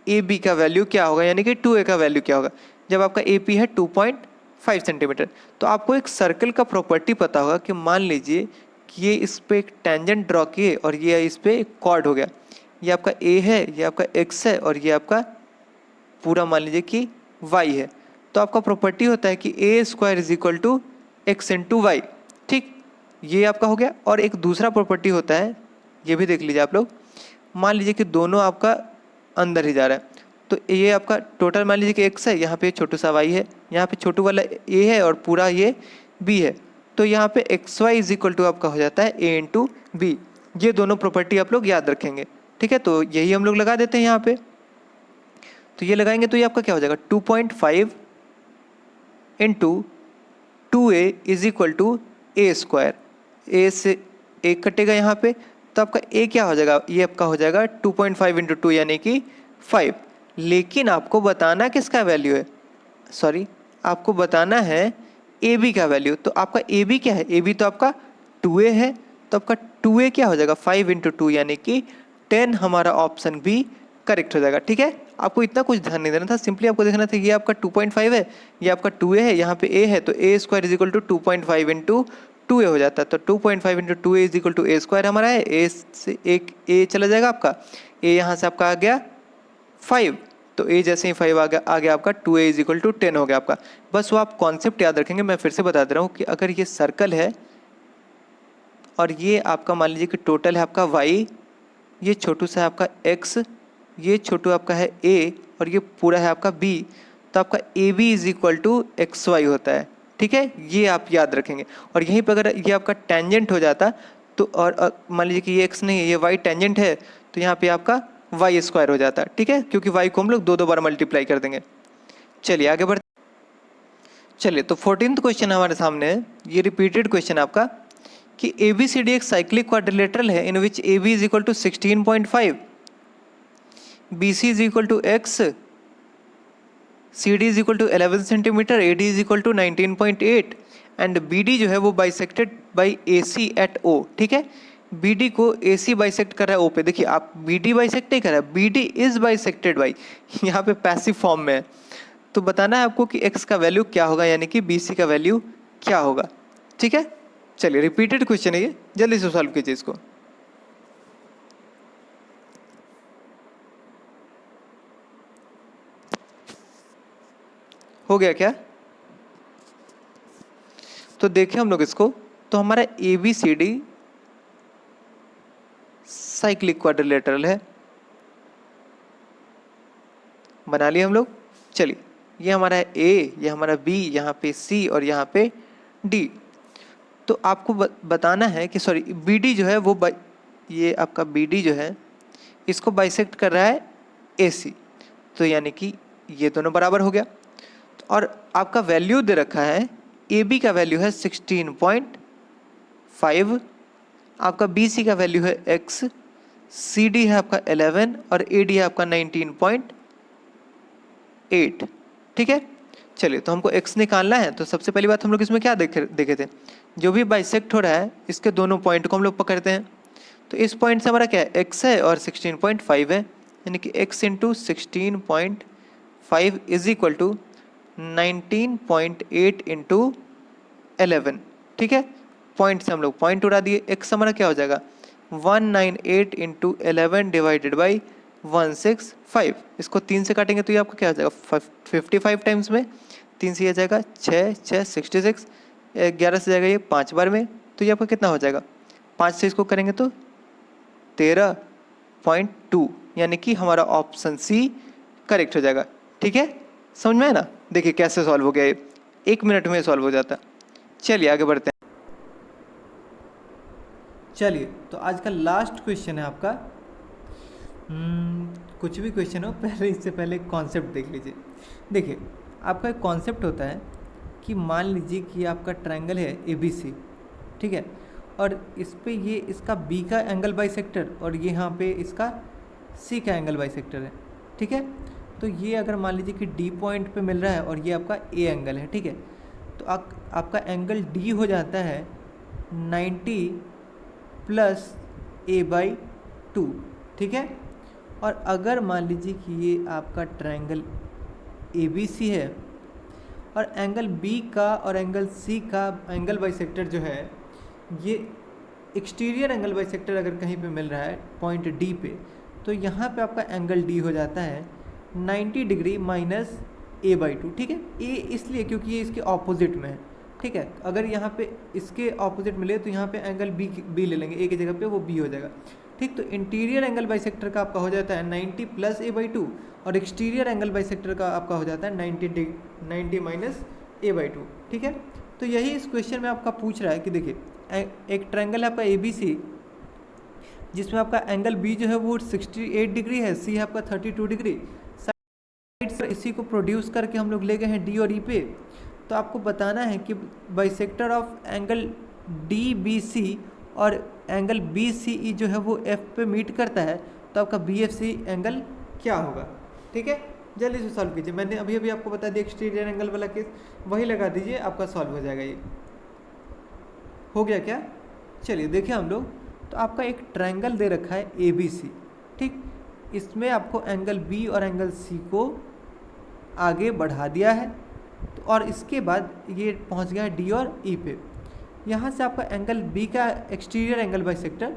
AB का वैल्यू क्या होगा, यानी कि 2A का वैल्यू क्या होगा जब आपका AP है 2.5 सेंटीमीटर। तो आपको एक सर्कल का प्रॉपर्टी पता होगा कि मान लीजिए कि ये इस पे एक टेंजेंट ड्रॉ किए और ये इस पे एक कॉर्ड हो गया, ये आपका A है, ये आपका X है और ये आपका पूरा मान लीजिए कि Y है। तो आपका प्रॉपर्टी होता है कि A² is equal to x into y. ठीक, ये आपका हो गया। और एक दूसरा प्रॉपर्टी होता है, ये भी देख लीजिए आप लोग। मान लीजिए कि दोनों आपका अंदर ही जा रहा है, तो ये आपका टोटल मान लीजिए कि x है, यहाँ पे छोटू सा y है, यहाँ पे छोटू वाला a है और पूरा ये b है। तो यहाँ पे xy इज इक्वल टू आपका हो जाता है a इंटू बी। ये दोनों प्रॉपर्टी आप लोग याद रखेंगे। ठीक है, तो यही हम लोग लगा देते हैं यहाँ पे। तो ये लगाएंगे तो ये आपका क्या हो जाएगा 2.5 into 2a is equal to A²। a से a कटेगा यहाँ पे, तो आपका a क्या हो जाएगा, ये आपका हो जाएगा 2.5 इंटू 2 यानी कि 5। लेकिन आपको बताना किसका वैल्यू है, सॉरी, आपको बताना है AB का वैल्यू। तो आपका AB क्या है, AB तो आपका 2A है, तो आपका 2A क्या हो जाएगा 5 इंटू 2 यानी कि 10, हमारा ऑप्शन बी करेक्ट हो जाएगा। ठीक है, आपको इतना कुछ ध्यान नहीं देना था, सिंपली आपको देखना था ये आपका 2.5 है, ये आपका 2A है, यहाँ पे A है, तो A² is equal to 2.5 into 2A हो जाता है। तो 2.5 into 2A is equal to A² हमारा है, A से एक A चला जाएगा आपका, A यहाँ से आपका आ गया 5, तो A जैसे ही 5 आ गया आपका 2A इज इक्वल टू 10 हो गया आपका। बस वो आप कॉन्सेप्ट याद रखेंगे। मैं फिर से बता दे रहा हूँ कि अगर ये सर्कल है और ये आपका मान लीजिए कि टोटल है आपका y, ये छोटू सा है आपका x, ये छोटू आपका है a और ये पूरा है आपका b, तो आपका AB is equal to XY होता है। ठीक है, ये आप याद रखेंगे। और यहीं पर अगर ये आपका टेंजेंट हो जाता तो, और मान लीजिए कि ये x नहीं है, ये y टेंजेंट है, तो यहाँ पे आपका y² हो जाता। ठीक है, क्योंकि y को हम लोग दो बार मल्टीप्लाई कर देंगे। चलिए आगे बढ़ते। चलिए, तो 14th क्वेश्चन हमारे सामने है, ये रिपीटेड क्वेश्चन आपका कि ABCD एक साइक्लिक क्वाड्रिलेटरल है in which AB is equal to 16.5, BC is equal to x, CD is equal to 11 centimetre, AD is equal to 19.8 and BD जो है वो bisected by AC at O। ठीक है, BD को AC bisect कर रहा है O पे। देखिए आप BD बाइसेक्ट नहीं कर रहा है, BD इज बाइसेक्टेड बाई, यहाँ पे पैसिव फॉर्म में है। तो बताना है आपको कि x का वैल्यू क्या होगा, यानी कि BC का वैल्यू क्या होगा। ठीक है, चलिए रिपीटेड क्वेश्चन है ये, जल्दी से सॉल्व कीजिए इसको। हो गया क्या, तो देखें हम लोग इसको। तो हमारा ABCD साइक्लिक क्वाड्रिलेटरल है। बना लिए हम लोग। चलिए, ये हमारा है A, ये हमारा B, यहाँ पे C और यहाँ पे D। तो आपको बताना है कि सॉरी BD जो है वो ये आपका BD जो है इसको बाइसेक्ट कर रहा है AC, तो यानी कि ये दोनों बराबर हो गया। और आपका वैल्यू दे रखा है, AB का वैल्यू है 16.5, आपका BC का वैल्यू है X, CD है आपका 11 और AD है आपका 19.8। ठीक है, चलिए तो हमको X निकालना है। तो सबसे पहली बात हम लोग इसमें क्या देखे थे, जो भी बाइसेक्ट हो रहा है इसके दोनों पॉइंट को हम लोग पकड़ते हैं। तो इस पॉइंट से हमारा क्या है, X है और 16.5 है, यानी कि X into 16.5 is equal to 19.8 into 11। ठीक है, पॉइंट से हम लोग पॉइंट उड़ा दिए। X हमारा क्या हो जाएगा, 198 इंटू 11 डिवाइडेड बाई 165। इसको 3 से काटेंगे तो ये आपका क्या हो जाएगा, 55 टाइम्स में 3 से ये जाएगा 6 6 66, 11 से जाएगा ये 5 बार में, तो ये आपका कितना हो जाएगा, 5 से इसको करेंगे तो 13.2, यानी कि हमारा ऑप्शन C करेक्ट हो जाएगा। ठीक है, समझ में है ना। देखिए कैसे सॉल्व हो गया ये, 1 मिनट में सॉल्व हो जाता। चलिए आगे बढ़ते हैं। चलिए तो आज का लास्ट क्वेश्चन है आपका। कुछ भी क्वेश्चन हो, पहले इससे पहले कॉन्सेप्ट देख लीजिए। देखिए आपका एक कॉन्सेप्ट होता है कि मान लीजिए कि आपका ट्रायंगल है ABC, ठीक है, और इस पे ये इसका B का एंगल बाइसेक्टर और ये यहाँ पे इसका C का एंगल बाइसेक्टर है। ठीक है, तो ये अगर मान लीजिए कि D पॉइंट पे मिल रहा है और ये आपका A एंगल है, ठीक है, तो आपका एंगल D हो जाता है 90 प्लस A/2। ठीक है, और अगर मान लीजिए कि ये आपका ट्रायंगल ABC है और एंगल B का और एंगल C का एंगल बाइसेक्टर जो है, ये एक्सटीरियर एंगल बाइसेक्टर अगर कहीं पे मिल रहा है पॉइंट D पे, तो यहाँ पे आपका एंगल D हो जाता है 90 डिग्री माइनस A/2। ठीक है, A इसलिए क्योंकि ये इसके ऑपोजिट में है। ठीक है, अगर यहाँ पे इसके ऑपोजिट मिले तो यहाँ पे एंगल B ले लेंगे, A की जगह पे वो B हो जाएगा। ठीक, तो इंटीरियर एंगल बाइसेक्टर का आपका हो जाता है 90 प्लस A/2 और एक्सटीरियर एंगल बाइसेक्टर का आपका हो जाता है 90 माइनस A/2। ठीक है, तो यही इस क्वेश्चन में आपका पूछ रहा है कि देखिए एक ट्रायंगल है आपका ABC, जिसमें आपका एंगल B जो है वो 68 डिग्री है, C है आपका 32 डिग्री। साइड से इसी को प्रोड्यूस करके हम लोग ले गए हैं D और E पे। तो आपको बताना है कि बाइसेक्टर ऑफ एंगल DBC और एंगल BCE जो है वो F पे मीट करता है, तो आपका BFC एंगल क्या होगा। ठीक है, जल्दी से सॉल्व कीजिए। मैंने अभी अभी आपको बता दिया एक्सटीरियर एंगल वाला केस, वही लगा दीजिए, आपका सॉल्व हो जाएगा। ये हो गया क्या। चलिए देखिए हम लोग, तो आपका एक ट्रायंगल दे रखा है ABC। ठीक, इसमें आपको एंगल B और एंगल C को आगे बढ़ा दिया है, तो और इसके बाद ये पहुंच गया है D और E पे। यहाँ से आपका एंगल B का एक्सटीरियर एंगल बाइसेक्टर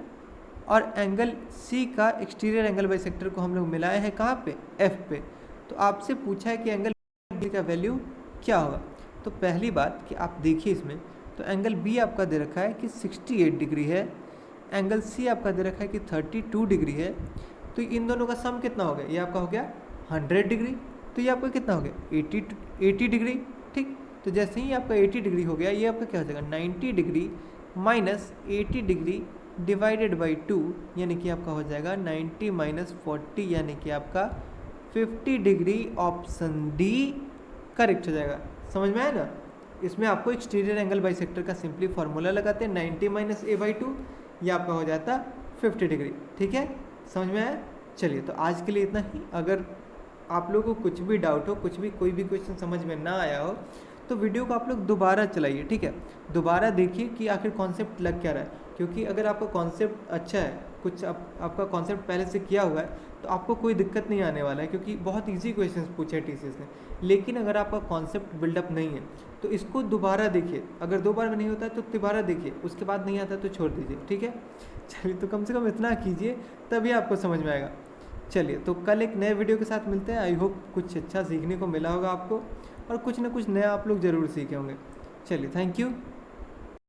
और एंगल C का एक्सटीरियर एंगल बाइसेक्टर को हम लोग मिलाए हैं कहाँ पे, F पे। तो आपसे पूछा है कि एंगल B का वैल्यू क्या होगा। तो पहली बात कि आप देखिए इसमें, तो एंगल B आपका दे रखा है कि 68 डिग्री है, एंगल C आपका दे रखा है कि 32 डिग्री है। तो इन दोनों का सम कितना हो गया, ये आपका हो गया 100 डिग्री, तो ये आपका कितना हो गया 80 डिग्री। ठीक, तो जैसे ही आपका 80 डिग्री हो गया, ये आपका क्या हो जाएगा 90 degree minus 80 degree divided by 2, यानी कि आपका हो जाएगा 90 माइनस 40, यानी कि आपका 50 डिग्री। ऑप्शन D करेक्ट हो जाएगा। समझ में आया ना। इसमें आपको एक्सटीरियर एंगल बाइसेक्टर का सिंपली फार्मूला लगाते हैं 90 माइनस A/2, ये आपका हो जाता 50 डिग्री। ठीक है, समझ में आया। चलिए तो आज के लिए इतना ही। अगर आप लोगों को कुछ भी डाउट हो, कुछ भी कोई भी क्वेश्चन समझ में ना आया हो, तो वीडियो को आप लोग दोबारा चलाइए। ठीक है, दोबारा देखिए कि आखिर कॉन्सेप्ट लग क्या रहा है, क्योंकि अगर आपका कॉन्सेप्ट अच्छा है, कुछ आपका कॉन्सेप्ट पहले से किया हुआ है, तो आपको कोई दिक्कत नहीं आने वाला है, क्योंकि बहुत इजी क्वेश्चंस पूछे TCS ने। लेकिन अगर आपका कॉन्सेप्ट बिल्डअप नहीं है तो इसको दोबारा देखिए, अगर 2 बार में नहीं होता है तो दोबारा देखिए, उसके बाद नहीं आता तो छोड़ दीजिए। ठीक है, चलिए तो कम से कम इतना कीजिए, तभी आपको समझ में आएगा। चलिए तो कल एक नए वीडियो के साथ मिलते हैं। आई होप कुछ अच्छा सीखने को मिला होगा आपको, और कुछ ना कुछ नया आप लोग ज़रूर सीखे होंगे। चलिए, थैंक यू।